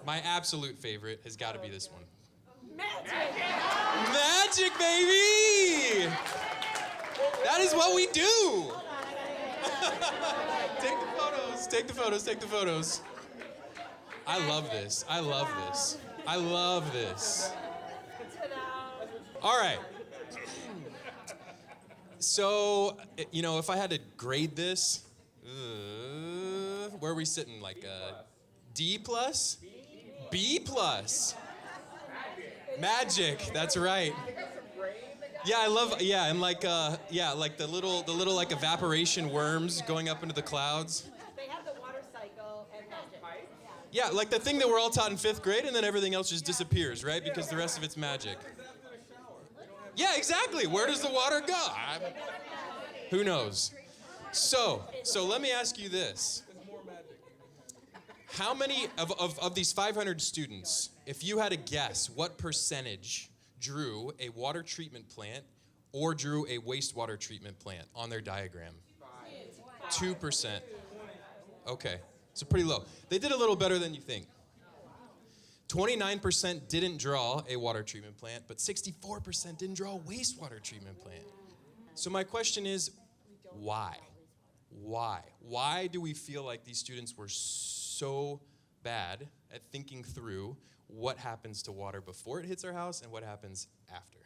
My absolute favorite has got to be this one. Magic! Magic, baby! That is what we do! Take the photos, take the photos, take the photos. I love this. I love this. I love this. All right. So, you know, if I had to grade this, where are we sitting? Like a D plus? B plus. Magic, that's right. Yeah, I love, yeah, and like, like the little like evaporation worms going up into the clouds. They have the water cycle and magic. Yeah, like the thing that we're all taught in 5th grade, and then everything else just disappears, right? Because the rest of it's magic. Yeah, exactly. Where does the water go? Who knows? So let me ask you this. How many of these 500 students, if you had to guess, what percentage drew a water treatment plant or drew a wastewater treatment plant on their diagram? 2%. Okay, so pretty low. They did a little better than you think. 29% didn't draw a water treatment plant, but 64% didn't draw a wastewater treatment plant. So my question is, why? Why? Why do we feel like these students were so bad at thinking through what happens to water before it hits our house and what happens after?